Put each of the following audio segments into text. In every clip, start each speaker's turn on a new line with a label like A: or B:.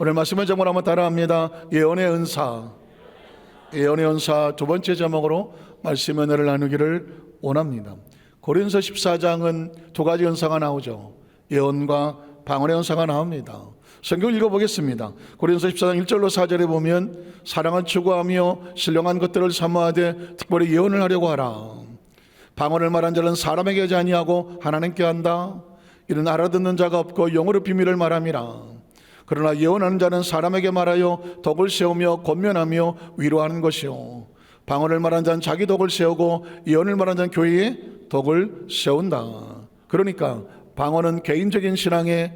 A: 오늘 말씀을 제목을 한번 따라합니다. 예언의 은사. 예언의 은사 두 번째 제목으로 말씀의 은혜를 나누기를 원합니다. 고린도서 14장은 두 가지 은사가 나오죠. 예언과 방언의 은사가 나옵니다. 성경을 읽어보겠습니다. 고린도서 14장 1절로 4절에 보면 사랑을 추구하며 신령한 것들을 사모하되 특별히 예언을 하려고 하라. 방언을 말한 자는 사람에게 하지 아니하고 하나님께 한다. 이는 알아듣는 자가 없고 영어로 비밀을 말함이라. 그러나 예언하는 자는 사람에게 말하여 덕을 세우며 권면하며 위로하는 것이요, 방언을 말한 자는 자기 덕을 세우고 예언을 말한 자는 교회의 덕을 세운다. 그러니까 방언은 개인적인 신앙의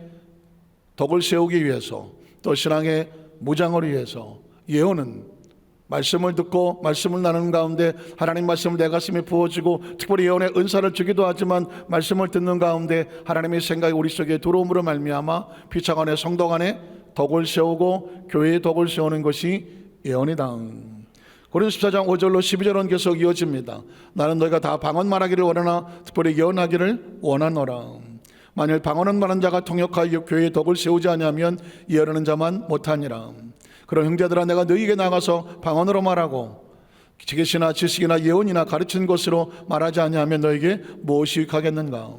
A: 덕을 세우기 위해서, 또 신앙의 무장을 위해서, 예언은 말씀을 듣고 말씀을 나누는 가운데 하나님 말씀을 내 가슴에 부어지고 특별히 예언의 은사를 주기도 하지만 말씀을 듣는 가운데 하나님의 생각이 우리 속에 들어옴으로 말미암아 피차 간의 성도 간의 덕을 세우고 교회의 덕을 세우는 것이 예언이다. 고린도서 14장 5절로 12절은 계속 이어집니다. 나는 너희가 다 방언 말하기를 원하나 특별히 예언하기를 원하노라. 만일 방언은 말한 자가 통역하여 교회의 덕을 세우지 아니하면 예언하는 자만 못하니라. 그런 형제들아, 내가 너희에게 나가서 방언으로 말하고 지식이나 예언이나 가르치는 것으로 말하지 아니하면 너희에게 무엇이 유익하겠는가?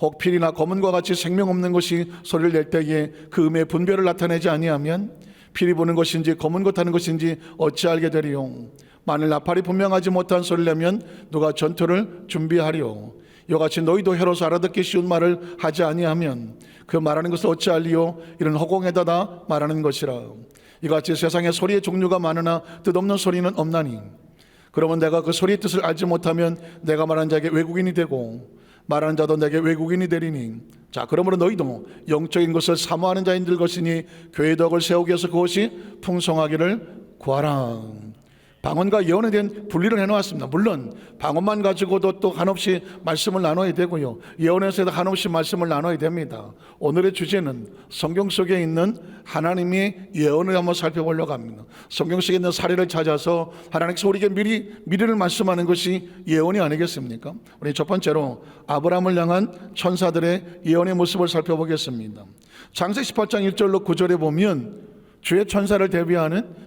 A: 혹 필이나 검은과 같이 생명 없는 것이 소리를 낼 때에 그 음의 분별을 나타내지 아니하면 필이 부는 것인지 검은 것 하는 것인지 어찌 알게 되리요? 만일 나팔이 분명하지 못한 소리를 내면 누가 전투를 준비하리요? 이와 같이 너희도 혀로서 알아듣기 쉬운 말을 하지 아니하면 그 말하는 것을 어찌 알리요? 이런 허공에다가 말하는 것이라. 이같이 세상에 소리의 종류가 많으나 뜻없는 소리는 없나니, 그러면 내가 그 소리의 뜻을 알지 못하면 내가 말하는 자에게 외국인이 되고 말하는 자도 내게 외국인이 되리니, 자 그러므로 너희도 영적인 것을 사모하는 자인들 것이니 교회의 덕을 세우기 위해서 그것이 풍성하기를 구하라. 방언과 예언에 대한 분리를 해놓았습니다. 물론 방언만 가지고도 또 한없이 말씀을 나눠야 되고요, 예언에서도 한없이 말씀을 나눠야 됩니다. 오늘의 주제는 성경 속에 있는 하나님의 예언을 한번 살펴보려고 합니다. 성경 속에 있는 사례를 찾아서 하나님께서 우리에게 미래를 말씀하는 것이 예언이 아니겠습니까? 우리 첫 번째로 아브라함을 향한 천사들의 예언의 모습을 살펴보겠습니다. 창세기 18장 1절로 9절에 보면 주의 천사를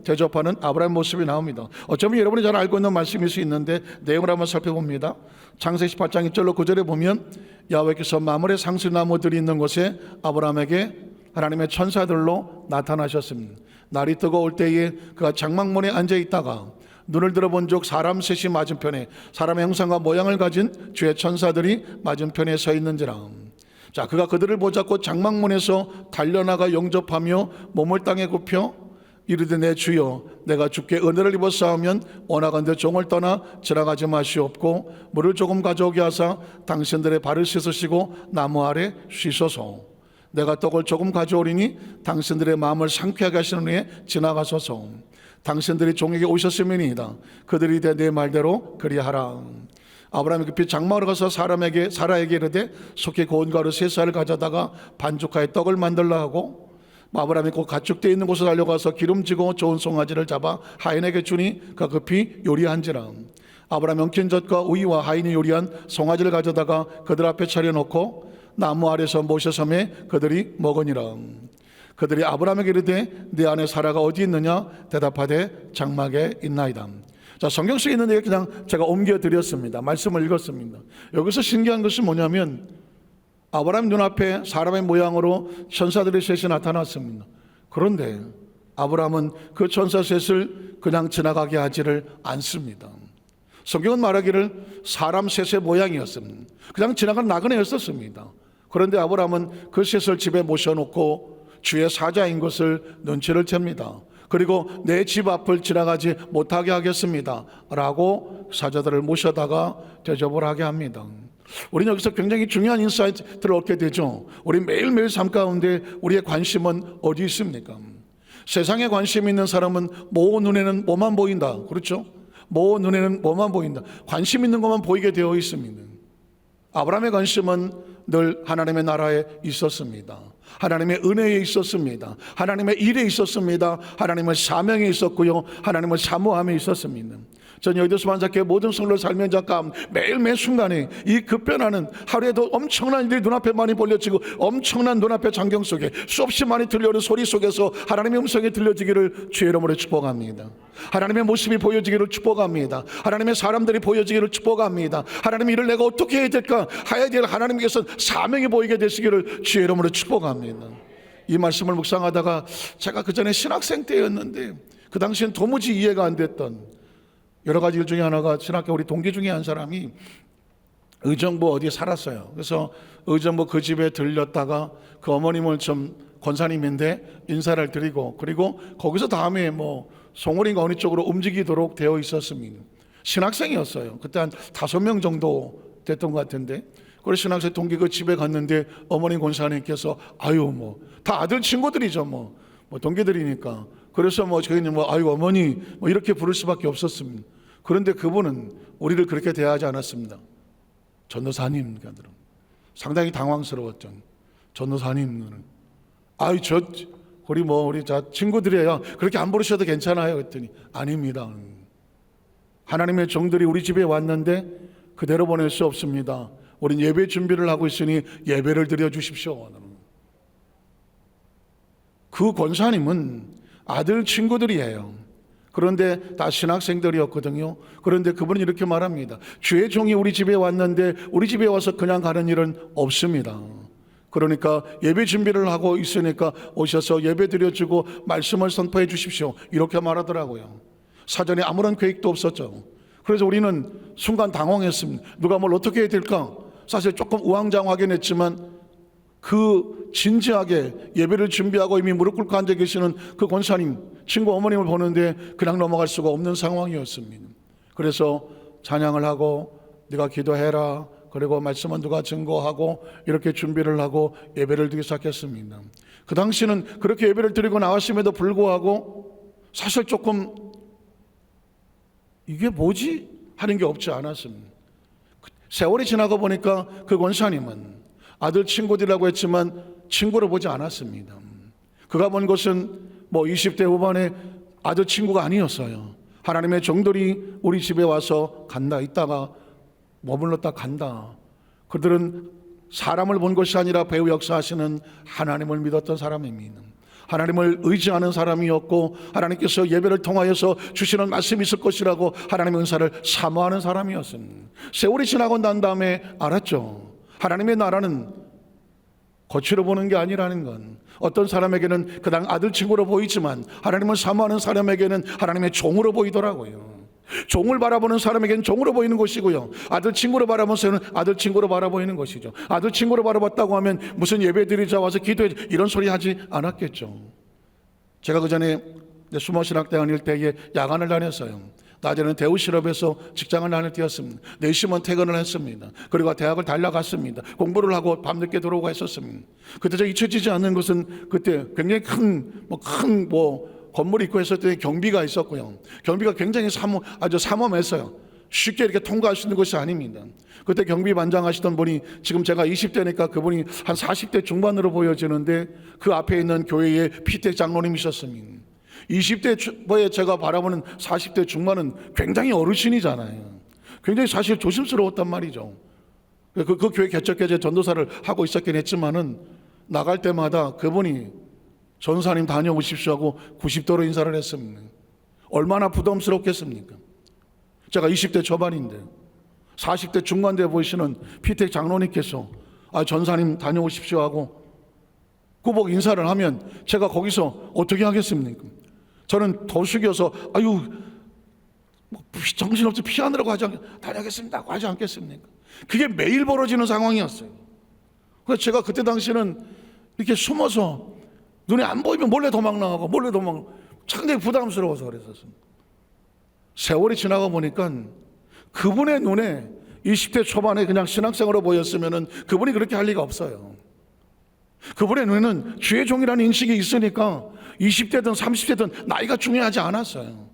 A: 대접하는 아브라함 모습이 나옵니다. 어쩌면 여러분이 잘 알고 있는 말씀일 수 있는데 내용을 한번 살펴봅니다. 창세기 18장 1절로 9절에 보면 야훼께서 마므레 상수나무들이 있는 곳에 아브라함에게 하나님의 천사들로 나타나셨습니다. 날이 뜨거울 때에 그가 장막문에 앉아 있다가 눈을 들어본 적 사람 셋이 맞은편에, 사람의 형상과 모양을 가진 주의 천사들이 맞은편에 서 있는지라. 자, 그가 그들을 보잡고 장막문에서 달려나가 영접하며 몸을 땅에 굽혀 이르되, 내 주여, 내가 주께 은혜를 입어 싸우면 원하건대 종을 떠나 지나가지 마시옵고 물을 조금 가져오게 하사 당신들의 발을 씻으시고 나무 아래 쉬소서. 내가 떡을 조금 가져오리니 당신들의 마음을 상쾌하게 하시는 후에 지나가소서. 당신들이 종에게 오셨음이니이다. 그들이 내 말대로 그리하라. 아브라함이 급히 장막으로 가서 사라에게 이르되 속히 고운 가루 3쌀을 가져다가 반죽하여 떡을 만들라 하고, 아브라함이 곧 가축되어 있는 곳에 달려가서 기름지고 좋은 송아지를 잡아 하인에게 주니 그가 급히 요리한지라. 아브라함이 엉킨 젖과 우유와 하인이 요리한 송아지를 가져다가 그들 앞에 차려놓고 나무 아래서 모셔섬에 그들이 먹으니라. 그들이 아브라함에게 이르되 네 아내 사라가 어디 있느냐? 대답하되 장막에 있나이다. 자, 성경 속에 있는 얘기 그냥 제가 옮겨드렸습니다. 말씀을 읽었습니다. 여기서 신기한 것이 뭐냐면 아브라함 눈앞에 사람의 모양으로 천사들의 셋이 나타났습니다. 그런데 아브라함은 그 천사 셋을 그냥 지나가게 하지를 않습니다. 성경은 말하기를 사람 셋의 모양이었습니다. 그냥 지나가는 나그네였었습니다. 그런데 아브라함은 그 셋을 집에 모셔놓고 주의 사자인 것을 눈치를 챕니다. 그리고 내 집 앞을 지나가지 못하게 하겠습니다 라고 사자들을 모셔다가 대접을 하게 합니다. 우리는 여기서 굉장히 중요한 인사이트를 얻게 되죠. 우리 매일매일 삶 가운데 우리의 관심은 어디 있습니까? 세상에 관심 있는 사람은 모 눈에는 뭐만 보인다, 그렇죠? 모 눈에는 뭐만 보인다, 관심 있는 것만 보이게 되어 있습니다. 아브라함의 관심은 늘 하나님의 나라에 있었습니다. 하나님의 은혜에 있었습니다. 하나님의 일에 있었습니다. 하나님의 사명에 있었고요, 하나님의 사모함에 있었습니다. 전 여의도 수만자께 모든 성도를 살면 잠깐 매일 순간에 이 급변하는 하루에도 엄청난 일들이 눈앞에 많이 벌려지고 엄청난 눈앞의 장경 속에 수없이 많이 들려오는 소리 속에서 하나님의 음성이 들려지기를 주의 이름으로 축복합니다. 하나님의 모습이 보여지기를 축복합니다. 하나님의 사람들이 보여지기를 축복합니다. 하나님 이를 내가 어떻게 해야 될까 해야 될 하나님께서 사명이 보이게 되시기를 주의 이름으로 축복합니다. 이 말씀을 묵상하다가 제가 그 전에 신학생 때였는데 그 당시엔 도무지 이해가 안 됐던 여러 가지 일 중에 하나가 신학교 우리 동기 중에 한 사람이 의정부 어디에 살았어요. 그래서 의정부 그 집에 들렸다가 그 어머님을 좀 권사님인데 인사를 드리고 그리고 거기서 다음에 뭐 송월인가 어느 쪽으로 움직이도록 되어 있었습니다. 신학생이었어요. 그때 한 5명 정도 됐던 것 같은데 그래서 신학생 동기 그 집에 갔는데 어머님 권사님께서 아유 뭐 다 아들 친구들이죠 뭐 동기들이니까 그래서 뭐 저희는 뭐 아유 어머니 뭐 이렇게 부를 수밖에 없었습니다. 그런데 그분은 우리를 그렇게 대하지 않았습니다. 전도사님 상당히 당황스러웠죠. 전도사님 아유 저 우리 자 친구들이에요. 그렇게 안 부르셔도 괜찮아요. 그랬더니 아닙니다. 하나님의 종들이 우리 집에 왔는데 그대로 보낼 수 없습니다. 우린 예배 준비를 하고 있으니 예배를 드려 주십시오. 그 권사님은 아들 친구들이에요. 그런데 다 신학생들이었거든요. 그런데 그분은 이렇게 말합니다. 주의 종이 우리 집에 왔는데 우리 집에 와서 그냥 가는 일은 없습니다. 그러니까 예배 준비를 하고 있으니까 오셔서 예배 드려주고 말씀을 선포해 주십시오. 이렇게 말하더라고요. 사전에 아무런 계획도 없었죠. 그래서 우리는 순간 당황했습니다. 누가 뭘 어떻게 해야 될까? 사실 조금 우왕좌왕하긴 했지만 그 진지하게 예배를 준비하고 이미 무릎 꿇고 앉아 계시는 그 권사님 친구 어머님을 보는데 그냥 넘어갈 수가 없는 상황이었습니다. 그래서 찬양을 하고 네가 기도해라 그리고 말씀은 누가 증거하고 이렇게 준비를 하고 예배를 드리기 시작했습니다. 그 당시는 그렇게 예배를 드리고 나왔음에도 불구하고 사실 조금 이게 뭐지? 하는 게 없지 않았습니다. 세월이 지나고 보니까 그 권사님은 아들 친구들이라고 했지만 친구로 보지 않았습니다. 그가 본 것은 뭐 20대 후반에 아들 친구가 아니었어요. 하나님의 종들이 우리 집에 와서 간다 있다가 머물렀다 간다. 그들은 사람을 본 것이 아니라 배후 역사하시는 하나님을 믿었던 사람입니다. 하나님을 의지하는 사람이었고 하나님께서 예배를 통하여서 주시는 말씀이 있을 것이라고 하나님의 은사를 사모하는 사람이었습니다. 세월이 지나고 난 다음에 알았죠. 하나님의 나라는 거치로 보는 게 아니라는 건 어떤 사람에게는 그냥 아들 친구로 보이지만 하나님을 사모하는 사람에게는 하나님의 종으로 보이더라고요. 종을 바라보는 사람에게는 종으로 보이는 것이고요. 아들 친구로 바라보면서는 아들 친구로 바라보이는 것이죠. 아들 친구로 바라봤다고 하면 무슨 예배 드리자 와서 기도해 이런 소리 하지 않았겠죠. 제가 그 전에 수모신학대 다닐 때에 야간을 다녔어요. 낮에는 대우실업에서 직장을 나눌 때였습니다. 4시면 퇴근을 했습니다. 그리고 대학을 달려갔습니다. 공부를 하고 밤늦게 들어오고 했었습니다. 그때 저 잊혀지지 않는 것은 그때 굉장히 큰 건물이 있고 했을 때 경비가 있었고요. 경비가 굉장히 아주 삼엄했어요. 쉽게 이렇게 통과할 수 있는 것이 아닙니다. 그때 경비 반장하시던 분이 지금 제가 20대니까 그분이 한 40대 중반으로 보여지는데 그 앞에 있는 교회의 피택 장로님이셨습니다. 20대에 제가 바라보는 40대 중반은 굉장히 어르신이잖아요. 굉장히 사실 조심스러웠단 말이죠. 그 교회 개척교제 전도사를 하고 있었긴 했지만은 나갈 때마다 그분이 전사님 다녀오십시오 하고 90도로 인사를 했습니다. 얼마나 부담스럽겠습니까? 제가 20대 초반인데 40대 중반대 보이시는 피택 장로님께서 전사님 다녀오십시오 하고 꾸벅 인사를 하면 제가 거기서 어떻게 하겠습니까? 저는 더 숙여서 정신없이 피하느라고 다녀겠습니다 하지 않겠습니까? 그게 매일 벌어지는 상황이었어요. 그래서 제가 그때 당시는 이렇게 숨어서 눈에 안 보이면 몰래 도망나가고 상당히 부담스러워서 그랬었습니다. 세월이 지나가 보니까 그분의 눈에 20대 초반에 그냥 신학생으로 보였으면 그분이 그렇게 할 리가 없어요. 그분의 눈에는 주의 종이라는 인식이 있으니까 20대든 30대든 나이가 중요하지 않았어요.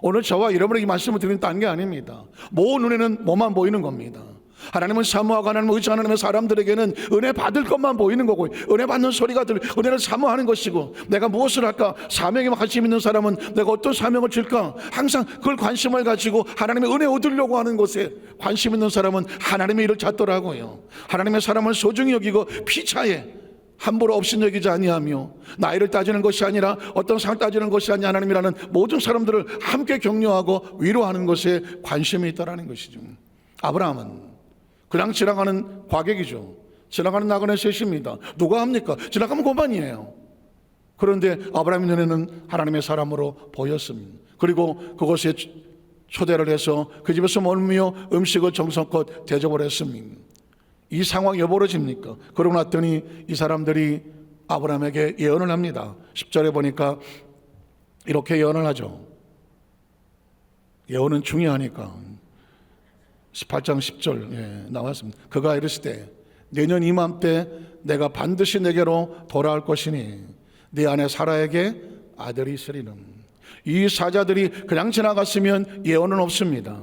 A: 오늘 저와 여러분에게 말씀을 드리는 게 아닙니다. 모 눈에는 뭐만 보이는 겁니다. 하나님은 사모하고 하나님을 의지하는 사람들에게는 은혜 받을 것만 보이는 거고, 은혜 받는 소리가 은혜를 사모하는 것이고, 내가 무엇을 할까? 사명에 관심 있는 사람은 내가 어떤 사명을 줄까? 항상 그걸 관심을 가지고 하나님의 은혜 얻으려고 하는 것에 관심 있는 사람은 하나님의 일을 찾더라고요. 하나님의 사람을 소중히 여기고 피차에 함부로 업신여기지 아니하며, 나이를 따지는 것이 아니라 어떤 상 따지는 것이 아니라 하나님이라는 모든 사람들을 함께 격려하고 위로하는 것에 관심이 있다라는 것이죠. 아브라함은 그냥 지나가는 과객이죠. 지나가는 나그네 셋입니다. 누가 합니까? 지나가면 고만이에요. 그런데 아브라함의 눈에는 하나님의 사람으로 보였습니다. 그리고 그곳에 초대를 해서 그 집에서 머물며 음식을 정성껏 대접을 했습니다. 이 상황이 벌어집니까? 그러고 났더니 이 사람들이 아브라함에게 예언을 합니다. 10절에 보니까 이렇게 예언을 하죠. 예언은 중요하니까 18장 10절 나왔습니다. 그가 이르시되 내년 이맘때 내가 반드시 내게로 돌아올 것이니 네 아내 사라에게 아들이 있으리는. 이 사자들이 그냥 지나갔으면 예언은 없습니다.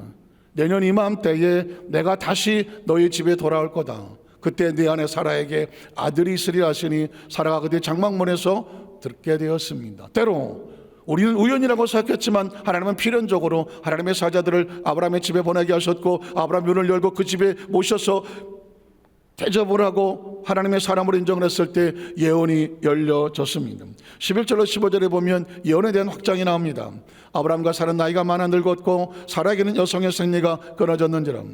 A: 내년 이맘때에 내가 다시 너희 집에 돌아올 거다. 그때 네 아내 사라에게 아들이 있으리라 하시니 사라가 그때 장막문에서 듣게 되었습니다. 때로 우리는 우연이라고 생각했지만 하나님은 필연적으로 하나님의 사자들을 아브라함의 집에 보내게 하셨고, 아브라함 문을 열고 그 집에 모셔서 대접을 하고 하나님의 사람으로 인정을 했을 때 예언이 열려졌습니다. 11절로 15절에 보면 예언에 대한 확장이 나옵니다. 아브라함과 사라는 나이가 많아 늙었고 사라에게는 여성의 생리가 끊어졌는지라.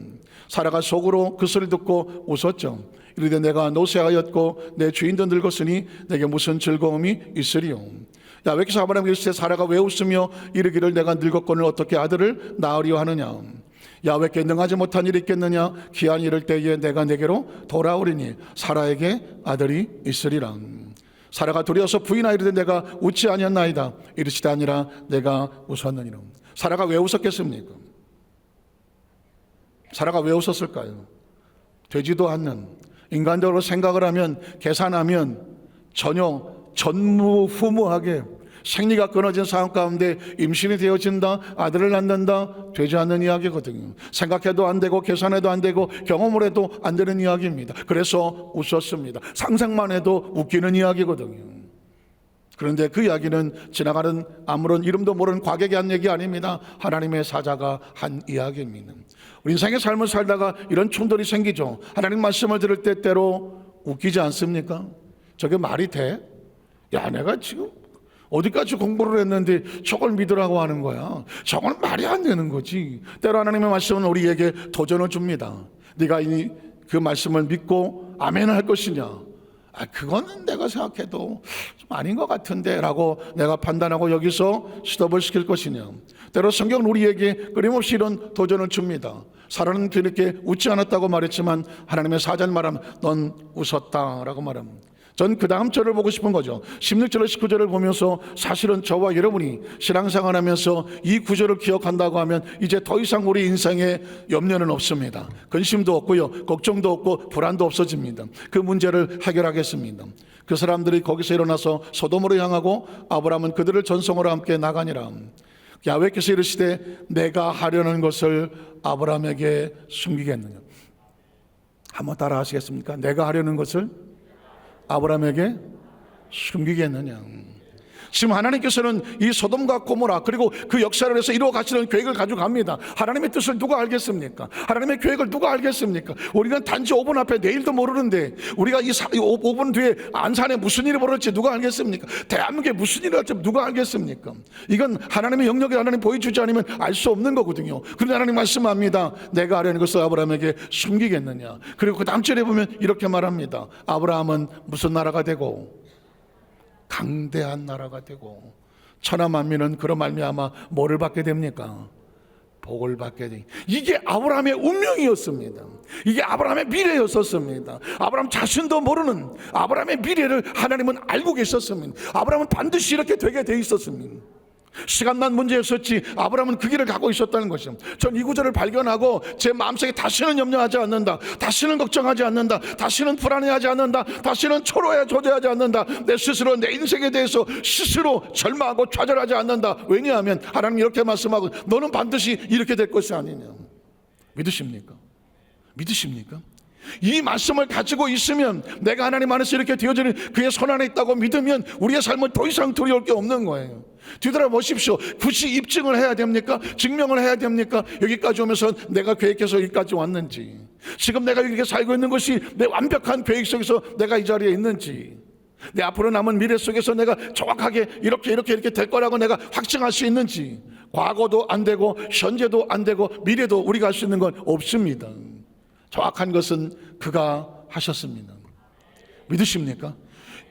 A: 사라가 속으로 그 소리를 듣고 웃었죠. 이르되 내가 노쇠하였고 내 주인도 늙었으니 내게 무슨 즐거움이 있으리요. 야외께서 아브라함에게 이르시되 사라가 왜 웃으며 이르기를 내가 늙었거늘 어떻게 아들을 낳으리요 하느냐. 야외께 능하지 못한 일이 있겠느냐. 기한이 이를 때에 내가 내게로 돌아오리니 사라에게 아들이 있으리라. 사라가 두려워서 부인하여 이르되 내가 웃지 아니었나이다. 이르시되 아니라 내가 웃었느니라. 사라가 왜 웃었겠습니까? 사라가 왜 웃었을까요? 되지도 않는, 인간적으로 생각을 하면 계산하면 전혀 전무후무하게 생리가 끊어진 상황 가운데 임신이 되어진다, 아들을 낳는다, 되지 않는 이야기거든요. 생각해도 안 되고 계산해도 안 되고 경험을 해도 안 되는 이야기입니다. 그래서 웃었습니다. 상상만 해도 웃기는 이야기거든요. 그런데 그 이야기는 지나가는 아무런 이름도 모르는 과객이 한 얘기 아닙니다. 하나님의 사자가 한 이야기입니다. 우리 인생의 삶을 살다가 이런 충돌이 생기죠. 하나님 말씀을 들을 때 때로 웃기지 않습니까? 저게 말이 돼? 야, 내가 지금 어디까지 공부를 했는데 저걸 믿으라고 하는 거야. 저건 말이 안 되는 거지. 때로 하나님의 말씀은 우리에게 도전을 줍니다. 네가 그 말씀을 믿고 아멘 할 것이냐. 그거는 내가 생각해도 좀 아닌 것 같은데 라고 내가 판단하고 여기서 스톱을 시킬 것이냐. 때로 성경은 우리에게 끊임없이 이런 도전을 줍니다. 사라는 그렇게 웃지 않았다고 말했지만 하나님의 사자는 말하면 넌 웃었다라고 말합니다. 전 그 다음 절을 보고 싶은 거죠. 16절과 19절을 보면서 사실은 저와 여러분이 신앙생활 하면서 이 구절을 기억한다고 하면 이제 더 이상 우리 인생에 염려는 없습니다. 근심도 없고요, 걱정도 없고 불안도 없어집니다. 그 문제를 해결하겠습니다. 그 사람들이 거기서 일어나서 소돔으로 향하고 아브라함은 그들을 전송으로 함께 나가니라. 야훼께서 이르시되 내가 하려는 것을 아브라함에게 숨기겠느냐. 한번 따라 하시겠습니까? 내가 하려는 것을 아브라함에게 숨기겠느냐. 지금 하나님께서는 이 소돔과 고모라 그리고 그 역사를 해서 이루어 가시는 계획을 가지고 갑니다. 하나님의 뜻을 누가 알겠습니까? 하나님의 계획을 누가 알겠습니까? 우리는 단지 5분 앞에 내일도 모르는데 우리가 이 5분 뒤에 안산에 무슨 일이 벌어질지 누가 알겠습니까? 대한민국에 무슨 일이 할지 누가 알겠습니까? 이건 하나님의 영역을 하나님 보여주지 않으면 알 수 없는 거거든요. 그런데 하나님 말씀합니다. 내가 하려는 것을 아브라함에게 숨기겠느냐. 그리고 그 다음 절에 보면 이렇게 말합니다. 아브라함은 무슨 나라가 되고 강대한 나라가 되고 천하 만민은 그런 말미암아 뭐를 받게 됩니까? 복을 받게 됩니다. 이게 아브라함의 운명이었습니다. 이게 아브라함의 미래였었습니다. 아브라함 자신도 모르는 아브라함의 미래를 하나님은 알고 계셨습니다. 아브라함은 반드시 이렇게 되게 돼 있었습니다. 시간만 문제였었지 아브라함은 그 길을 가고 있었다는 것이죠. 전 이 구절을 발견하고 제 마음속에 다시는 염려하지 않는다, 다시는 걱정하지 않는다, 다시는 불안해하지 않는다, 다시는 초조해하지 않는다, 내 스스로 내 인생에 대해서 스스로 절망하고 좌절하지 않는다. 왜냐하면 하나님 이렇게 말씀하고 너는 반드시 이렇게 될 것이 아니냐. 믿으십니까? 믿으십니까? 이 말씀을 가지고 있으면, 내가 하나님 안에서 이렇게 되어지는 그의 손 안에 있다고 믿으면 우리의 삶은 더 이상 두려울 게 없는 거예요. 뒤돌아보십시오. 굳이 입증을 해야 됩니까? 증명을 해야 됩니까? 여기까지 오면서 내가 계획해서 여기까지 왔는지, 지금 내가 이렇게 살고 있는 것이 내 완벽한 계획 속에서 내가 이 자리에 있는지, 내 앞으로 남은 미래 속에서 내가 정확하게 이렇게 될 거라고 내가 확증할 수 있는지. 과거도 안 되고 현재도 안 되고 미래도 우리가 할 수 있는 건 없습니다. 정확한 것은 그가 하셨습니다. 믿으십니까?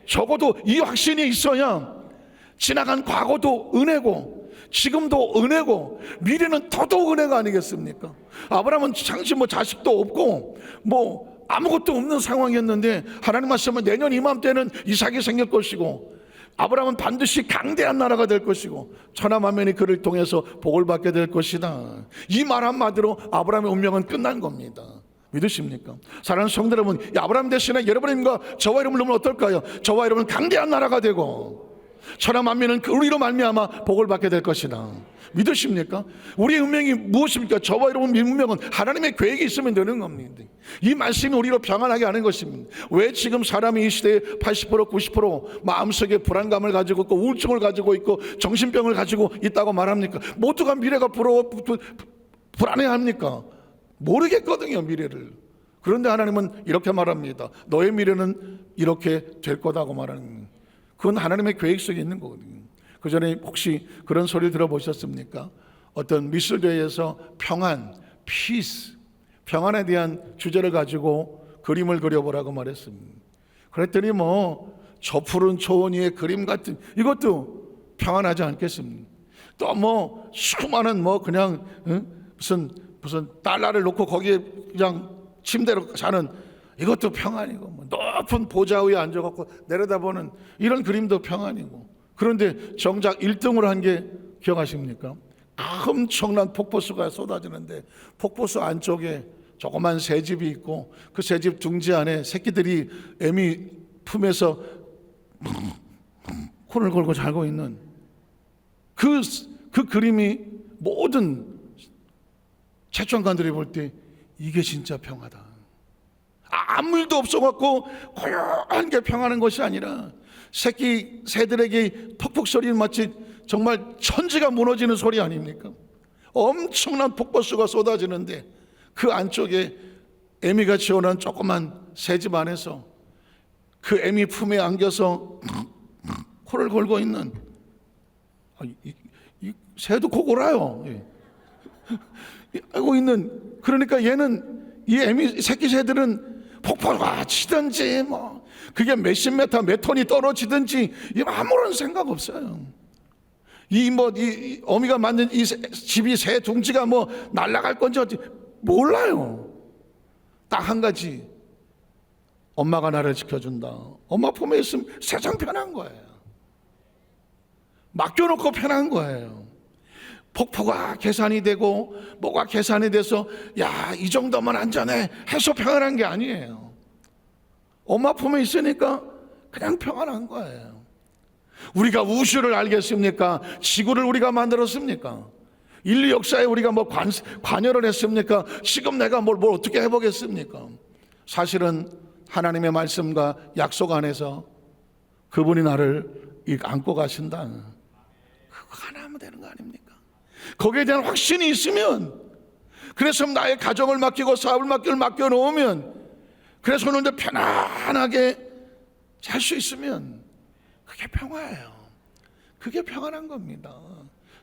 A: 적어도 이 확신이 있어야 지나간 과거도 은혜고 지금도 은혜고 미래는 더더욱 은혜가 아니겠습니까? 아브라함은 당시 자식도 없고 아무것도 없는 상황이었는데 하나님 말씀은 내년 이맘때는 이삭이 생길 것이고 아브라함은 반드시 강대한 나라가 될 것이고 천하 만민이 그를 통해서 복을 받게 될 것이다. 이 말 한마디로 아브라함의 운명은 끝난 겁니다. 믿으십니까? 사랑하는 성도 여러분, 아브라함 대신에 여러분과 저와 여러분 놓으면 어떨까요? 저와 여러분 강대한 나라가 되고 천하 만민은 우리로 말미암아 복을 받게 될 것이다. 믿으십니까? 우리의 운명이 무엇입니까? 저와 여러분 운명은 하나님의 계획이 있으면 되는 겁니다. 이 말씀이 우리로 평안하게 하는 것입니다. 왜 지금 사람이 이 시대에 80% 90% 마음속에 불안감을 가지고 있고 우울증을 가지고 있고 정신병을 가지고 있다고 말합니까? 모두가 미래가 불안해합니까? 모르겠거든요, 미래를. 그런데 하나님은 이렇게 말합니다. 너의 미래는 이렇게 될 거다고 말하는 거예요. 그건 하나님의 계획 속에 있는 거거든요. 그 전에 혹시 그런 소리 들어보셨습니까? 어떤 미술대회에서 평안, 피스, 평안에 대한 주제를 가지고 그림을 그려보라고 말했습니다. 그랬더니 저 푸른 초원 위의 그림 같은, 이것도 평안하지 않겠습니까? 또 수많은 그냥 무슨 달러를 놓고 거기에 그냥 침대로 자는, 이것도 평안이고, 높은 보좌 위에 앉아갖고 내려다보는 이런 그림도 평안이고. 그런데 정작 1등으로 한 게 기억하십니까? 엄청난 폭포수가 쏟아지는데 폭포수 안쪽에 조그만 새집이 있고 그 새집 둥지 안에 새끼들이 애미 품에서 코를 골고 자고 있는 그 그림이 모든 채권관들이 볼 때 이게 진짜 평화다. 아무 일도 없어갖고 고요한 게 평안한 것이 아니라 새들에게 퍽퍽 소리는 마치 정말 천지가 무너지는 소리 아닙니까? 엄청난 폭포수가 쏟아지는데 그 안쪽에 애미가 지어놓은 조그만 새집 안에서 그 애미 품에 안겨서 코를 골고 있는, 이 새도 코 골아요. 알고 있는, 그러니까 얘는, 이 애미 새끼 새들은 폭포가 치든지 그게 몇십 메타 몇 톤이 떨어지든지 아무런 생각 없어요. 이 어미가 만든 이 집이 새 둥지가 날아갈 건지 어찌 몰라요. 딱 한 가지, 엄마가 나를 지켜준다. 엄마 품에 있으면 세상 편한 거예요. 맡겨놓고 편한 거예요. 폭포가 계산이 되고 뭐가 계산이 돼서 이 정도면 안전해 해서 평안한 게 아니에요. 엄마 품에 있으니까 그냥 평안한 거예요. 우리가 우주를 알겠습니까? 지구를 우리가 만들었습니까? 인류 역사에 우리가 관여를 했습니까? 지금 내가 뭘 어떻게 해보겠습니까? 사실은 하나님의 말씀과 약속 안에서 그분이 나를 안고 가신다. 그거 하나 하면 되는 거 아닙니까? 거기에 대한 확신이 있으면, 그래서 나의 가정을 맡기고 사업을 맡겨놓으면, 그래서 오늘도 편안하게 잘 수 있으면 그게 평화예요. 그게 평안한 겁니다.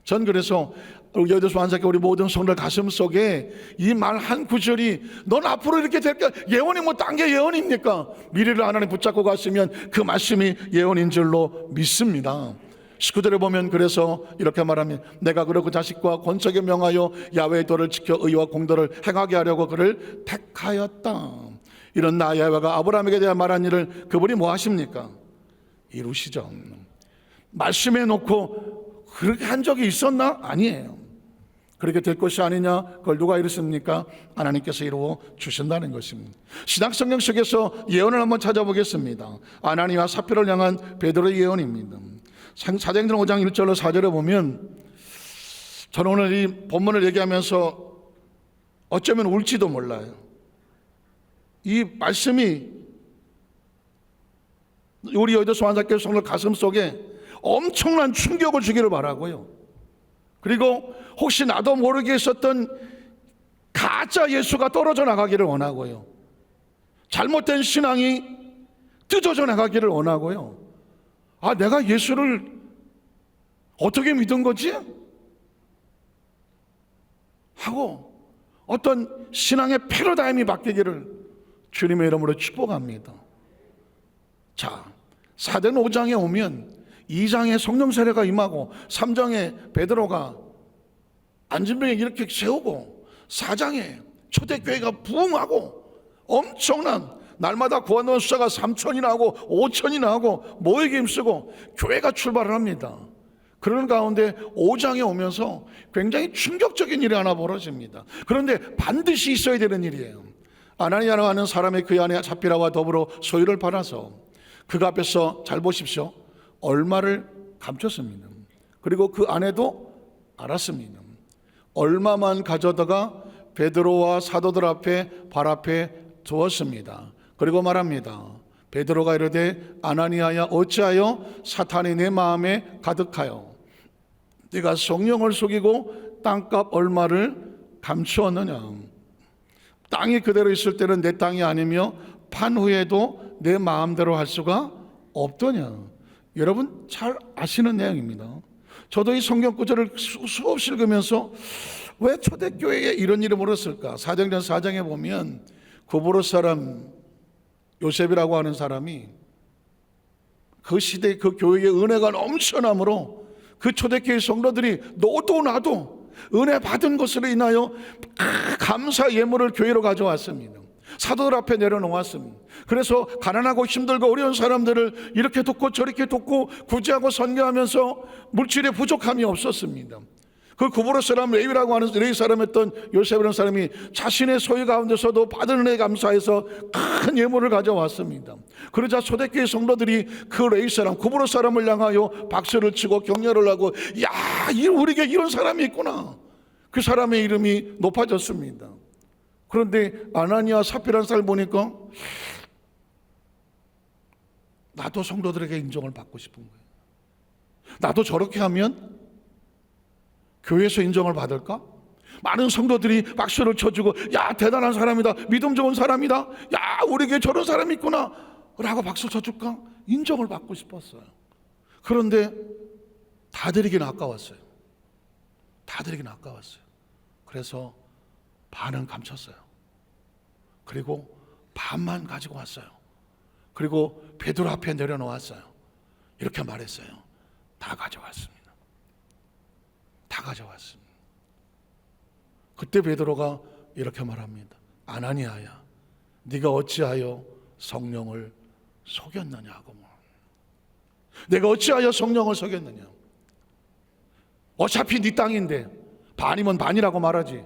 A: 전 그래서 여기서 완삭해 우리 모든 성도들 가슴 속에 이 말 한 구절이, 넌 앞으로 이렇게 될까? 예언이 딴 게 예언입니까? 미래를 하나님 붙잡고 갔으면 그 말씀이 예언인 줄로 믿습니다. 19절에 보면 그래서 이렇게 말하면, 내가 그러고 자식과 권속에 명하여 야훼의 도를 지켜 의와 공도를 행하게 하려고 그를 택하였다. 이런 나 야훼가 아브라함에게 대한 말한 일을 그분이 뭐 하십니까? 이루시죠. 말씀해 놓고 그렇게 한 적이 있었나? 아니에요. 그렇게 될 것이 아니냐? 그걸 누가 이루십니까? 하나님께서 이루어 주신다는 것입니다. 신약성경 속에서 예언을 한번 찾아보겠습니다. 아나니와 삽비라를 향한 베드로의 예언입니다. 사도행전 5장 1절로 4절에 보면, 저는 오늘 이 본문을 얘기하면서 어쩌면 울지도 몰라요. 이 말씀이 우리 여의도 소환사교회 성도 가슴 속에 엄청난 충격을 주기를 바라고요. 그리고 혹시 나도 모르게 있었던 가짜 예수가 떨어져 나가기를 원하고요. 잘못된 신앙이 뜯어져 나가기를 원하고요. 아, 내가 예수를 어떻게 믿은 거지? 하고 어떤 신앙의 패러다임이 바뀌기를 주님의 이름으로 축복합니다. 자, 사도행 5장에 오면 2장에 성령 세례가 임하고 3장에 베드로가 안진병에 이렇게 세우고 4장에 초대교회가 부흥하고 엄청난 날마다 구원원 숫자가 3,000이나 하고 5,000이나 하고 모이게 힘쓰고 교회가 출발을 합니다. 그런 가운데 5장에 오면서 굉장히 충격적인 일이 하나 벌어집니다. 그런데 반드시 있어야 되는 일이에요. 아나니아라고 하는 사람이 그 안에 잡히라와 더불어 소유를 팔아서 그가 앞에서, 잘 보십시오, 얼마를 감췄습니다. 그리고 그 아내도 알았습니다. 얼마만 가져다가 베드로와 사도들 앞에 발 앞에 두었습니다. 그리고 말합니다. 베드로가 이르되 아나니아야 어찌하여 사탄이 내 마음에 가득하여 네가 성령을 속이고 땅값 얼마를 감추었느냐. 땅이 그대로 있을 때는 내 땅이 아니며 판 후에도 내 마음대로 할 수가 없더냐. 여러분 잘 아시는 내용입니다. 저도 이 성경 구절을 수없이 읽으면서 왜 초대교회에 이런 일이 벌었을까? 사도행전 4장에 보면 구브로 사람 요셉이라고 하는 사람이 그 시대 그 교회의 은혜가 넘쳐나므로 그 초대교회 성도들이 너도 나도 은혜 받은 것으로 인하여 감사 예물을 교회로 가져왔습니다. 사도들 앞에 내려놓았습니다. 그래서 가난하고 힘들고 어려운 사람들을 이렇게 돕고 저렇게 돕고 구제하고 선교하면서 물질의 부족함이 없었습니다. 그 구브로 사람 레위라고 하는 레위 사람이었던 요셉이라는 사람이 자신의 소유 가운데서도 받은 은혜에 감사해서 큰 예물을 가져왔습니다. 그러자 초대교회 성도들이 그 레위 사람 구브로 사람을 향하여 박수를 치고 격려를 하고, 야, 우리에게 이런 사람이 있구나. 그 사람의 이름이 높아졌습니다. 그런데 아나니아 삽비라는 사람을 보니까 나도 성도들에게 인정을 받고 싶은 거예요. 나도 저렇게 하면 교회에서 인정을 받을까? 많은 성도들이 박수를 쳐주고, 야, 대단한 사람이다, 믿음 좋은 사람이다, 야, 우리에게 저런 사람이 있구나 라고 박수 쳐줄까? 인정을 받고 싶었어요. 그런데 다 드리긴 아까웠어요. 다 드리긴 아까웠어요. 그래서 반은 감췄어요. 그리고 반만 가지고 왔어요. 그리고 베드로 앞에 내려놓았어요. 이렇게 말했어요. 다 가져왔습니다. 다 가져왔습니다. 그때 베드로가 이렇게 말합니다. 아나니아야, 네가 어찌하여 성령을 속였느냐 하고, 내가 어찌하여 성령을 속였느냐. 어차피 네 땅인데 반이면 반이라고 말하지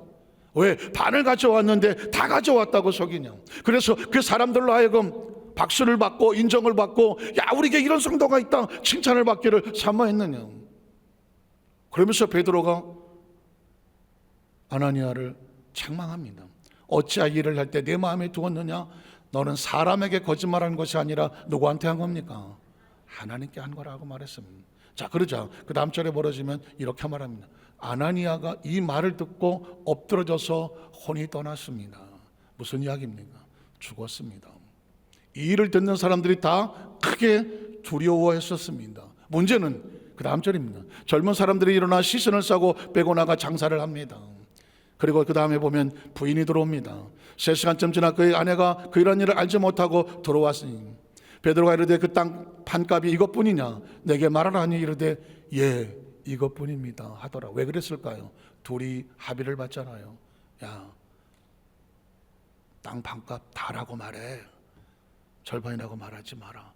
A: 왜 반을 가져왔는데 다 가져왔다고 속이냐. 그래서 그 사람들로 하여금 박수를 받고 인정을 받고, 야, 우리에게 이런 성도가 있다 칭찬을 받기를 사모했느냐. 그러면서 베드로가 아나니아를 책망합니다. 어찌하여 일을 할 때 내 마음에 두었느냐. 너는 사람에게 거짓말한 것이 아니라 누구한테 한 겁니까? 하나님께 한 거라고 말했습니다. 자, 그러자 그 다음 절에 벌어지면 이렇게 말합니다. 아나니아가 이 말을 듣고 엎드러져서 혼이 떠났습니다. 무슨 이야기입니까? 죽었습니다. 이 일을 듣는 사람들이 다 크게 두려워했었습니다. 문제는 그 다음 절입니다. 젊은 사람들이 일어나 시선을 싸고 빼고 나가 장사를 합니다. 그리고 그 다음에 보면 부인이 들어옵니다. 3시간쯤 지나 그의 아내가 그 이런 일을 알지 못하고 들어왔으니 베드로가 이르되 그 땅 판값이 이것뿐이냐 내게 말하라니 이르되 예 이것뿐입니다 하더라. 왜 그랬을까요? 둘이 합의를 봤잖아요. 야, 땅 판값 다라고 말해, 절반이라고 말하지 마라.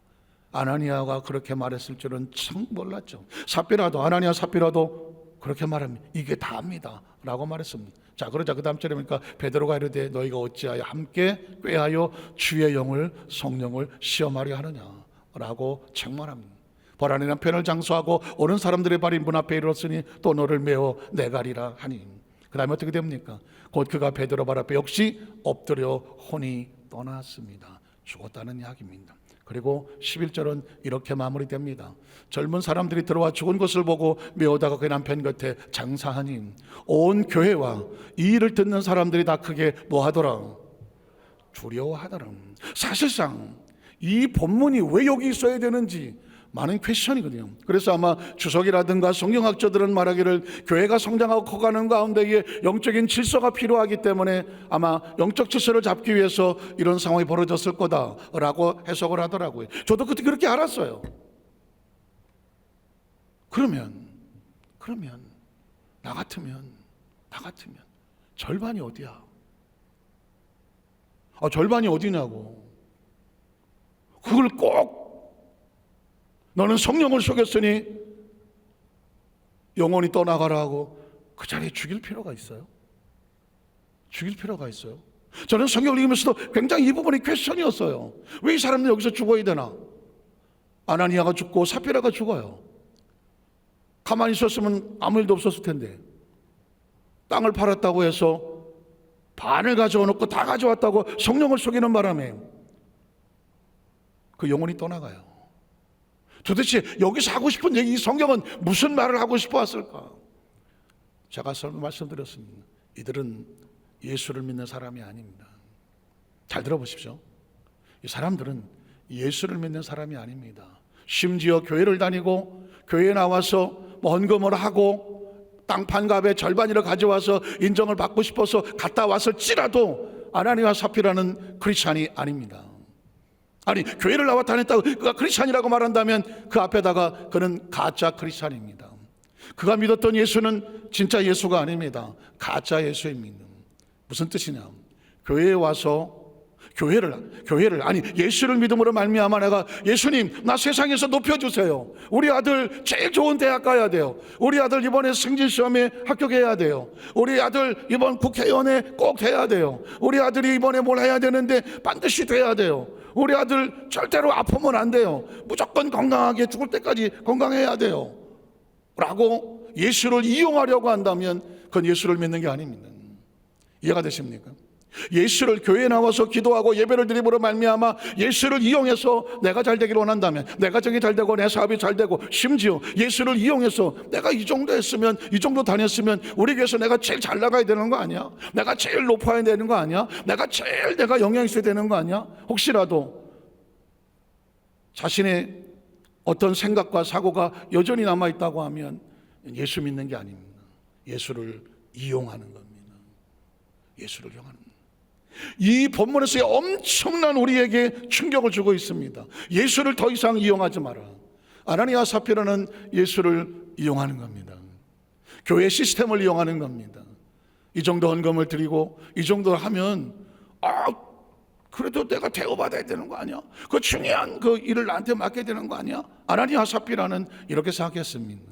A: 아나니아가 그렇게 말했을 줄은 참 몰랐죠. 삽비라도, 아나니아 삽비라도 그렇게 말하면 이게 다입니다 라고 말했습니다. 자, 그러자 그 다음 절에 보니까 베드로가 이르되 너희가 어찌하여 함께 꾀하여 주의 영을 성령을 시험하려 하느냐 라고 책망합니다. 보라니 남편을 장수하고 오는 사람들의 발이 문 앞에 이르렀으니 또 너를 메어 내가리라 하니. 그 다음에 어떻게 됩니까? 곧 그가 베드로 발 앞에 역시 엎드려 혼이 떠났습니다. 죽었다는 이야기입니다. 그리고 11절은 이렇게 마무리됩니다. 젊은 사람들이 들어와 죽은 것을 보고 메오다가 그 남편 곁에 장사하니 온 교회와 이 일을 듣는 사람들이 다 크게 뭐하더라? 두려워하더라. 사실상 이 본문이 왜 여기 있어야 되는지 많은 퀘스천이거든요. 그래서 아마 주석이라든가 성경학자들은 말하기를 교회가 성장하고 커가는 가운데에 영적인 질서가 필요하기 때문에 아마 영적 질서를 잡기 위해서 이런 상황이 벌어졌을 거다라고 해석을 하더라고요. 저도 그때 그렇게 알았어요. 그러면 나 같으면 절반이 어디야? 절반이 어디냐고. 그걸 꼭 너는 성령을 속였으니 영원히 떠나가라 하고 그 자리에 죽일 필요가 있어요? 죽일 필요가 있어요? 저는 성경을 읽으면서도 굉장히 이 부분이 퀘스천이었어요. 왜 이 사람들 여기서 죽어야 되나? 아나니아가 죽고 삽비라가 죽어요. 가만히 있었으면 아무 일도 없었을 텐데 땅을 팔았다고 해서 반을 가져와 놓고 다 가져왔다고 성령을 속이는 바람에 그 영혼이 떠나가요. 도대체 여기서 하고 싶은 얘기, 이 성경은 무슨 말을 하고 싶어 왔을까? 제가 말씀드렸습니다. 이들은 예수를 믿는 사람이 아닙니다. 잘 들어보십시오. 이 사람들은 예수를 믿는 사람이 아닙니다. 심지어 교회를 다니고 교회에 나와서 헌금을 하고 땅판값의 절반이를 가져와서 인정을 받고 싶어서 갔다 왔을지라도 아나니아와 삽비라는 크리스찬이 아닙니다. 아니, 교회를 나와 다녔다고 그가 크리스찬이라고 말한다면 그 앞에다가 그는 가짜 크리스찬입니다. 그가 믿었던 예수는 진짜 예수가 아닙니다. 가짜 예수입니다. 무슨 뜻이냐? 교회에 와서 교회를 아니 예수를 믿음으로 말미암아 내가 예수님 나 세상에서 높여주세요. 우리 아들 제일 좋은 대학 가야 돼요. 우리 아들 이번에 승진시험에 합격해야 돼요. 우리 아들 이번 국회의원에 꼭 돼야 돼요. 우리 아들이 이번에 뭘 해야 되는데 반드시 돼야 돼요. 우리 아들 절대로 아프면 안 돼요. 무조건 건강하게 죽을 때까지 건강해야 돼요 라고 예수를 이용하려고 한다면 그건 예수를 믿는 게 아닙니다. 이해가 되십니까? 예수를 교회에 나와서 기도하고 예배를 드림으로 말미암아 예수를 이용해서 내가 잘 되기를 원한다면 내 가정이 잘 되고 내 사업이 잘 되고 심지어 예수를 이용해서 내가 이 정도 했으면 이 정도 다녔으면 우리 교회에서 내가 제일 잘 나가야 되는 거 아니야? 내가 제일 높아야 되는 거 아니야? 내가 영향 있어야 되는 거 아니야? 혹시라도 자신의 어떤 생각과 사고가 여전히 남아있다고 하면 예수 믿는 게 아닙니다. 예수를 이용하는 겁니다. 예수를 이용하는 겁니다. 이 본문에서의 엄청난 우리에게 충격을 주고 있습니다. 예수를 더 이상 이용하지 마라. 아나니아 삽비라는 예수를 이용하는 겁니다. 교회 시스템을 이용하는 겁니다. 이 정도 헌금을 드리고 이 정도 하면 그래도 내가 대우받아야 되는 거 아니야? 그 중요한 그 일을 나한테 맡겨야 되는 거 아니야? 아나니아 삽비라는 이렇게 생각했습니다.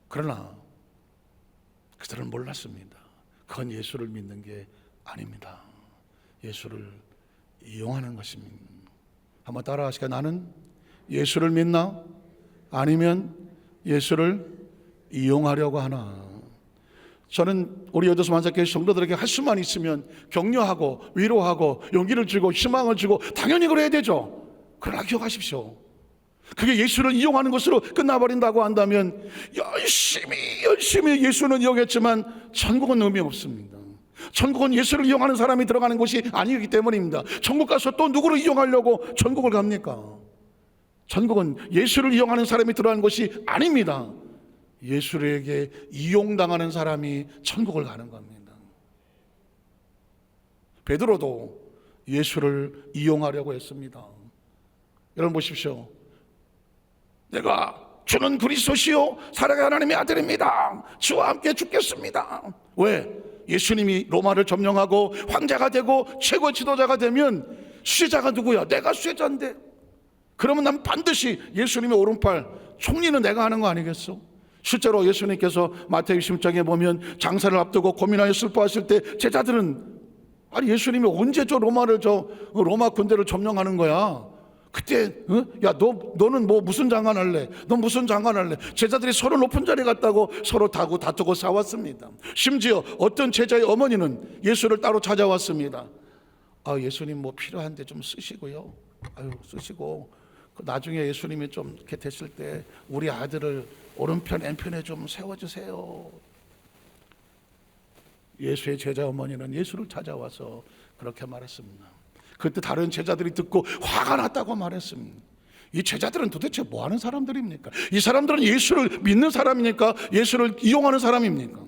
A: 그러나 그들은 몰랐습니다. 그건 예수를 믿는 게 아닙니다. 예수를 이용하는 것입니다. 한번 따라하시까? 나는 예수를 믿나? 아니면 예수를 이용하려고 하나? 저는 우리 여도서 만삭교회 성도들에게 할 수만 있으면 격려하고 위로하고 용기를 주고 희망을 주고 당연히 그래야 되죠. 그러나 기억하십시오. 그게 예수를 이용하는 것으로 끝나버린다고 한다면 열심히 예수는 이용했지만 천국은 의미 없습니다. 천국은 예수를 이용하는 사람이 들어가는 곳이 아니기 때문입니다. 천국 가서 또 누구를 이용하려고 천국을 갑니까? 천국은 예수를 이용하는 사람이 들어가는 곳이 아닙니다. 예수에게 이용당하는 사람이 천국을 가는 겁니다. 베드로도 예수를 이용하려고 했습니다. 여러분 보십시오. 내가 주는 그리스도시요 살아가는 하나님의 아들입니다. 주와 함께 죽겠습니다. 왜? 예수님이 로마를 점령하고 황제가 되고 최고 지도자가 되면 수혜자가 누구야? 내가 수혜자인데. 그러면 난 반드시 예수님의 오른팔 총리는 내가 하는 거 아니겠어? 실제로 예수님께서 마태복음 16장에 보면 장사를 앞두고 고민하여 슬퍼하실 때 제자들은 아니 예수님이 언제 로마 군대를 점령하는 거야? 그때 야 너는 뭐 무슨 장관 할래? 너 무슨 장관 할래? 제자들이 서로 높은 자리에 갔다고 서로 다투고 싸웠습니다. 심지어 어떤 제자의 어머니는 예수를 따로 찾아왔습니다. 예수님 뭐 필요한데 좀 쓰시고요. 쓰시고 나중에 예수님이 좀 이렇게 됐을 때 우리 아들을 오른편 왼편에 좀 세워주세요. 예수의 제자 어머니는 예수를 찾아와서 그렇게 말했습니다. 그때 다른 제자들이 듣고 화가 났다고 말했습니다. 이 제자들은 도대체 뭐 하는 사람들입니까? 이 사람들은 예수를 믿는 사람입니까? 예수를 이용하는 사람입니까?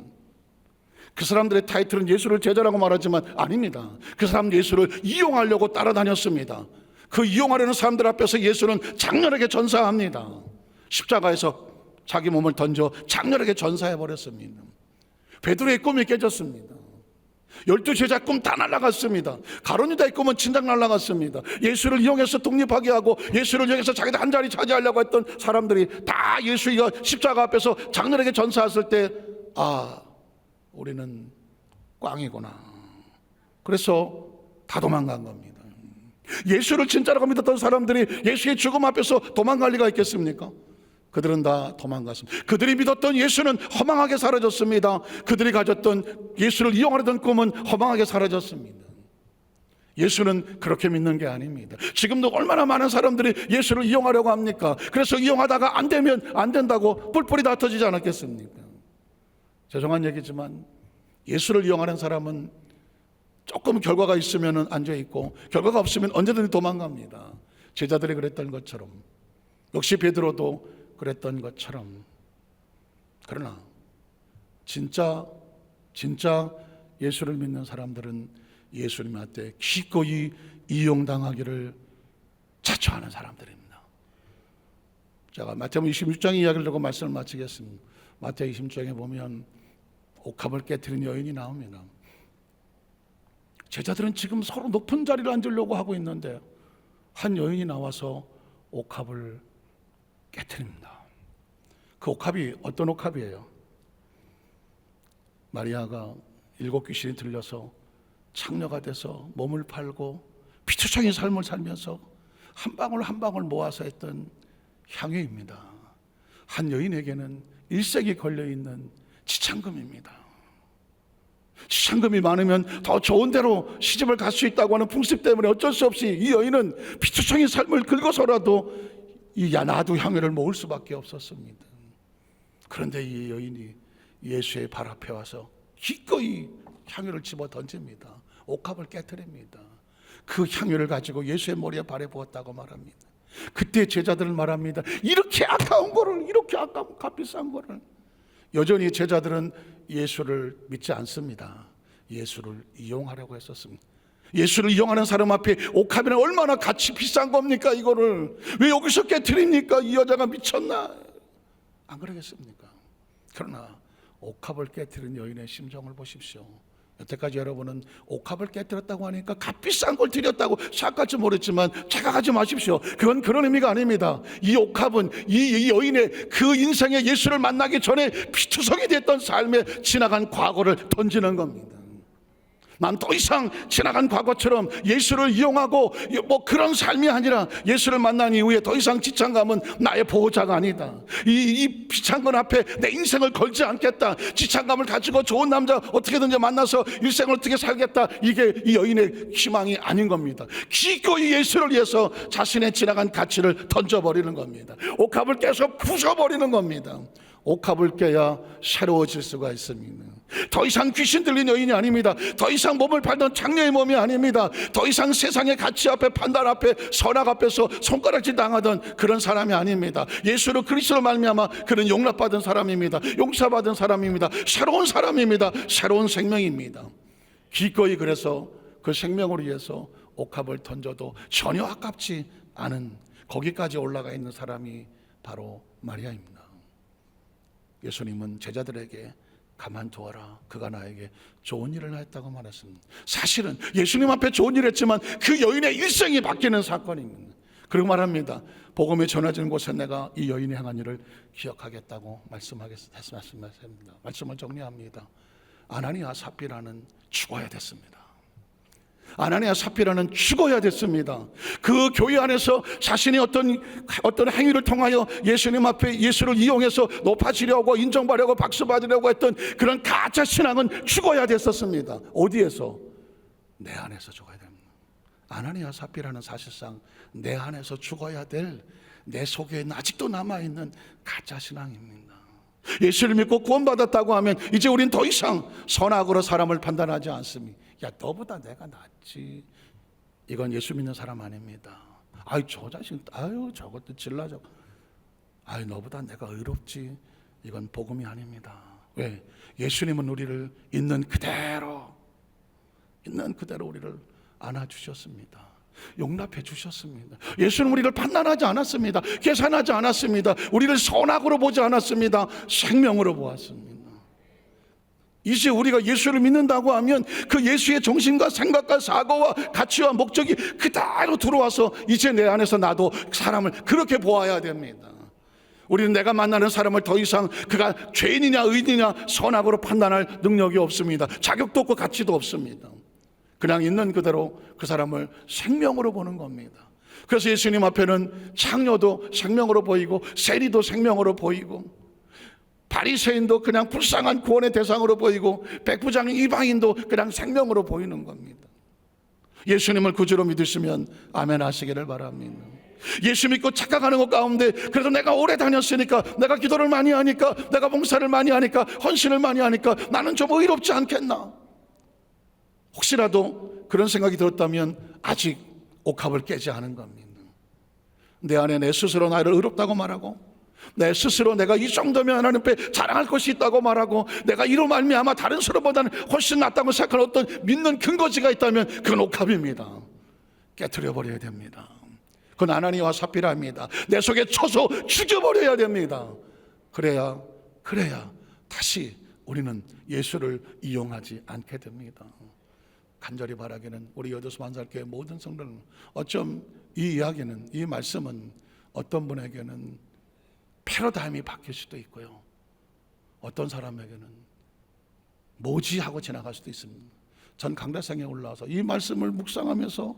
A: 그 사람들의 타이틀은 예수를 제자라고 말하지만 아닙니다. 그 사람 예수를 이용하려고 따라다녔습니다. 그 이용하려는 사람들 앞에서 예수는 장렬하게 전사합니다. 십자가에서 자기 몸을 던져 장렬하게 전사해버렸습니다. 베드로의 꿈이 깨졌습니다. 12제자 꿈 다 날아갔습니다. 가룟유다의 꿈은 진작 날아갔습니다. 예수를 이용해서 독립하게 하고 예수를 이용해서 자기들 한 자리 차지하려고 했던 사람들이 다 예수가 십자가 앞에서 장렬하게 전사했을 때 우리는 꽝이구나. 그래서 다 도망간 겁니다. 예수를 진짜라고 믿었던 사람들이 예수의 죽음 앞에서 도망갈 리가 있겠습니까? 그들은 다 도망갔습니다. 그들이 믿었던 예수는 허망하게 사라졌습니다. 그들이 가졌던 예수를 이용하려던 꿈은 허망하게 사라졌습니다. 예수는 그렇게 믿는 게 아닙니다. 지금도 얼마나 많은 사람들이 예수를 이용하려고 합니까? 그래서 이용하다가 안 되면 안 된다고 뿔뿔이 다 터지지 않았겠습니까? 죄송한 얘기지만 예수를 이용하는 사람은 조금 결과가 있으면 앉아있고 결과가 없으면 언제든지 도망갑니다. 제자들이 그랬던 것처럼, 역시 베드로도 그랬던 것처럼. 그러나 진짜 예수를 믿는 사람들은 예수님한테 기꺼이 이용당하기를 자처하는 사람들입니다. 제가 마태복음 26장 이야기를 듣고 말씀을 마치겠습니다. 마태 26장에 보면 옥합을 깨트린 여인이 나옵니다. 제자들은 지금 서로 높은 자리를 앉으려고 하고 있는데 한 여인이 나와서 옥합을 깨트립니다. 그 옥합이 어떤 옥합이에요? 마리아가 7 귀신이 들려서 창녀가 돼서 몸을 팔고 피투성이 삶을 살면서 한 방울 한 방울 모아서 했던 향유입니다. 한 여인에게는 일생이 걸려있는 지창금입니다. 지창금이 많으면 더 좋은 데로 시집을 갈 수 있다고 하는 풍습 때문에 어쩔 수 없이 이 여인은 피투성이 삶을 긁어서라도 이 나두 향유를 모을 수밖에 없었습니다. 그런데 이 여인이 예수의 발 앞에 와서 기꺼이 향유를 집어 던집니다. 옥합을 깨트립니다. 그 향유를 가지고 예수의 머리에 발에 부었다고 말합니다. 그때 제자들은 말합니다. 이렇게 아까운 거를, 이렇게 아까운 값비싼 거를. 여전히 제자들은 예수를 믿지 않습니다. 예수를 이용하려고 했었습니다. 예수를 이용하는 사람 앞에 옥합이는 얼마나 가치 비싼 겁니까? 이거를 왜 여기서 깨트립니까? 이 여자가 미쳤나? 안 그러겠습니까? 그러나 옥합을 깨트린 여인의 심정을 보십시오. 여태까지 여러분은 옥합을 깨뜨렸다고 하니까 값비싼 걸 드렸다고 생각할지 모르겠지만 착각하지 마십시오. 그건 그런 의미가 아닙니다. 이 옥합은 이 여인의 그 인생에 예수를 만나기 전에 피투성이 됐던 삶에 지나간 과거를 던지는 겁니다. 난 더 이상 지나간 과거처럼 예수를 이용하고 뭐 그런 삶이 아니라 예수를 만난 이후에 더 이상 지창감은 나의 보호자가 아니다. 이 비창감 앞에 내 인생을 걸지 않겠다. 지창감을 가지고 좋은 남자 어떻게든지 만나서 일생을 어떻게 살겠다. 이게 이 여인의 희망이 아닌 겁니다. 기꺼이 예수를 위해서 자신의 지나간 가치를 던져버리는 겁니다. 옥합을 깨서 부숴버리는 겁니다. 옥합을 깨야 새로워질 수가 있습니다. 더 이상 귀신 들린 여인이 아닙니다. 더 이상 몸을 팔던 장녀의 몸이 아닙니다. 더 이상 세상의 가치 앞에, 판단 앞에, 선악 앞에서 손가락질 당하던 그런 사람이 아닙니다. 예수로 그리스도로 말미암아 그는 용납받은 사람입니다. 용서받은 사람입니다. 새로운 사람입니다. 새로운 생명입니다. 기꺼이 그래서 그 생명을 위해서 옥합을 던져도 전혀 아깝지 않은 거기까지 올라가 있는 사람이 바로 마리아입니다. 예수님은 제자들에게 가만두어라, 그가 나에게 좋은 일을 하였다고 말했습니다. 사실은 예수님 앞에 좋은 일을 했지만 그 여인의 일생이 바뀌는 사건입니다. 그리고 말합니다. 복음이 전해지는 곳에 내가 이 여인이 행한 일을 기억하겠다고 말씀하겠습니다. 말씀을 정리합니다. 아나니아 삽비라는 죽어야 됐습니다. 아나니아 삽비라는 죽어야 됐습니다. 그 교회 안에서 자신이 어떤 행위를 통하여 예수님 앞에 예수를 이용해서 높아지려고 인정받으려고 박수 받으려고 했던 그런 가짜 신앙은 죽어야 됐었습니다. 어디에서? 내 안에서 죽어야 됩니다. 아나니아 삽비라는 사실상 내 안에서 죽어야 될, 내 속에 아직도 남아있는 가짜 신앙입니다. 예수를 믿고 구원받았다고 하면 이제 우린 더 이상 선악으로 사람을 판단하지 않습니다. 야, 너보다 내가 낫지. 이건 예수 믿는 사람 아닙니다. 아유, 저 자식, 아유, 저것도 질라져. 아유, 너보다 내가 의롭지. 이건 복음이 아닙니다. 왜? 예수님은 우리를 있는 그대로 우리를 안아주셨습니다. 용납해 주셨습니다. 예수는 우리를 판단하지 않았습니다. 계산하지 않았습니다. 우리를 선악으로 보지 않았습니다. 생명으로 보았습니다. 이제 우리가 예수를 믿는다고 하면 그 예수의 정신과 생각과 사고와 가치와 목적이 그대로 들어와서 이제 내 안에서 나도 사람을 그렇게 보아야 됩니다. 우리는 내가 만나는 사람을 더 이상 그가 죄인이냐 의인이냐 선악으로 판단할 능력이 없습니다. 자격도 없고 가치도 없습니다. 그냥 있는 그대로 그 사람을 생명으로 보는 겁니다. 그래서 예수님 앞에는 창녀도 생명으로 보이고 세리도 생명으로 보이고 바리새인도 그냥 불쌍한 구원의 대상으로 보이고 백부장인 이방인도 그냥 생명으로 보이는 겁니다. 예수님을 구주로 믿으시면 아멘 하시기를 바랍니다. 예수 믿고 착각하는 것 가운데 그래도 내가 오래 다녔으니까, 내가 기도를 많이 하니까, 내가 봉사를 많이 하니까, 헌신을 많이 하니까 나는 좀 의롭지 않겠나, 혹시라도 그런 생각이 들었다면 아직 옥합을 깨지 않은 겁니다. 내 안에 내 스스로 나를 의롭다고 말하고, 내 스스로 내가 이 정도면 하나님 앞에 자랑할 것이 있다고 말하고, 내가 이로 말미암아 다른 사람보다는 훨씬 낫다고 생각하는 어떤 믿는 근거지가 있다면 그건 옥합입니다. 깨트려 버려야 됩니다. 그건 아나니아와 삽비라입니다. 내 속에 쳐서 죽여버려야 됩니다. 그래야 다시 우리는 예수를 이용하지 않게 됩니다. 간절히 바라기는 우리 여도수 만살교회 모든 성도는, 어쩜 이 이야기는, 이 말씀은 어떤 분에게는 패러다임이 바뀔 수도 있고요, 어떤 사람에게는 뭐지 하고 지나갈 수도 있습니다. 전 강대상에 올라와서 이 말씀을 묵상하면서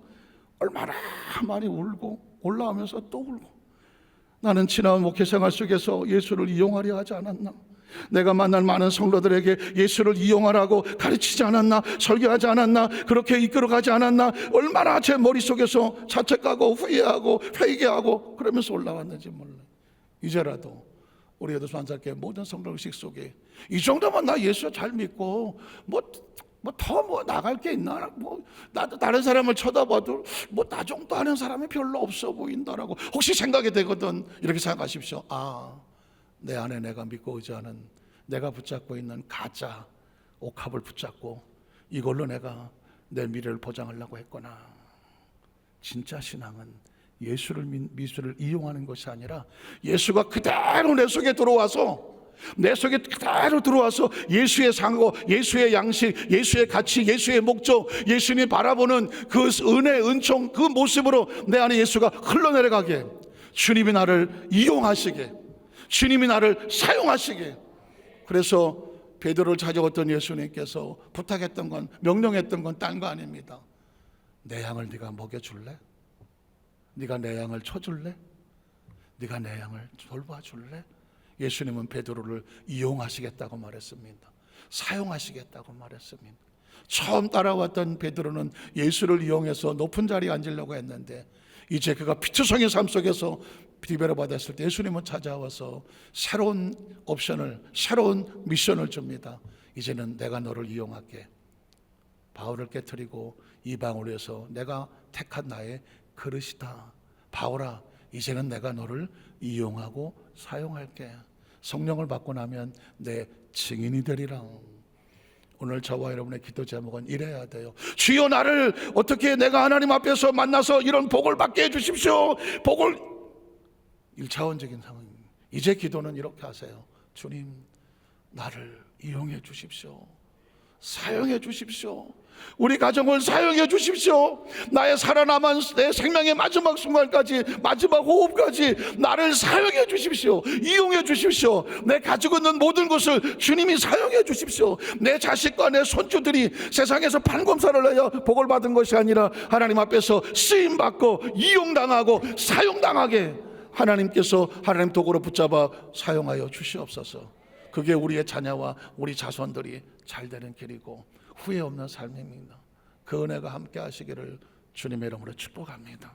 A: 얼마나 많이 울고 올라오면서 또 울고, 나는 지난 목회생활 속에서 예수를 이용하려 하지 않았나, 내가 만날 많은 성도들에게 예수를 이용하라고 가르치지 않았나, 설교하지 않았나, 그렇게 이끌어가지 않았나, 얼마나 제 머릿속에서 자책하고 후회하고 회개하고 그러면서 올라왔는지 몰라요. 이제라도 우리 여도수 만살교회 모든 성도의식 속에 이 정도면 나 예수 잘 믿고 더 나갈 게 있나, 나도 다른 사람을 쳐다봐도 나 정도 하는 사람이 별로 없어 보인다라고 혹시 생각이 되거든. 이렇게 생각하십시오. 내 안에 내가 믿고 의지하는, 내가 붙잡고 있는 가짜 옥합을 붙잡고 이걸로 내가 내 미래를 보장하려고 했구나. 진짜 신앙은 예수를 이용하는 것이 아니라 예수가 그대로 내 속에 들어와서 예수의 상고, 예수의 양식, 예수의 가치, 예수의 목적, 예수님이 바라보는 그 은혜, 은총, 그 모습으로 내 안에 예수가 흘러내려가게, 주님이 나를 이용하시게, 주님이 나를 사용하시게. 그래서 베드로를 찾아왔던 예수님께서 부탁했던 건, 명령했던 건 딴 거 아닙니다. 내 양을 네가 먹여줄래? 네가 내 양을 쳐줄래? 네가 내 양을 돌봐줄래? 예수님은 베드로를 이용하시겠다고 말했습니다. 사용하시겠다고 말했습니다. 처음 따라왔던 베드로는 예수를 이용해서 높은 자리에 앉으려고 했는데, 이제 그가 피투성의 삶 속에서 비배를 받았을 때 예수님은 찾아와서 새로운 옵션을, 새로운 미션을 줍니다. 이제는 내가 너를 이용할게. 바울을 깨트리고 이방으로 해서 내가 택한 나의 그릇이다. 바울아, 이제는 내가 너를 이용하고 사용할게. 성령을 받고 나면 내 증인이 되리라. 오늘 저와 여러분의 기도 제목은 이래야 돼요. 주여, 나를 어떻게 내가 하나님 앞에서 만나서 이런 복을 받게 해주십시오. 복을, 1차원적인 상황입니다. 이제 기도는 이렇게 하세요. 주님, 나를 이용해 주십시오. 사용해 주십시오. 우리 가정을 사용해 주십시오. 나의 살아남은 내 생명의 마지막 순간까지, 마지막 호흡까지 나를 사용해 주십시오. 이용해 주십시오. 내 가지고 있는 모든 것을 주님이 사용해 주십시오. 내 자식과 내 손주들이 세상에서 판검사를 해야 복을 받은 것이 아니라 하나님 앞에서 쓰임받고 이용당하고 사용당하게 하나님께서 하나님 도구로 붙잡아 사용하여 주시옵소서. 그게 우리의 자녀와 우리 자손들이 잘 되는 길이고 후회 없는 삶입니다. 그 은혜가 함께 하시기를 주님의 이름으로 축복합니다.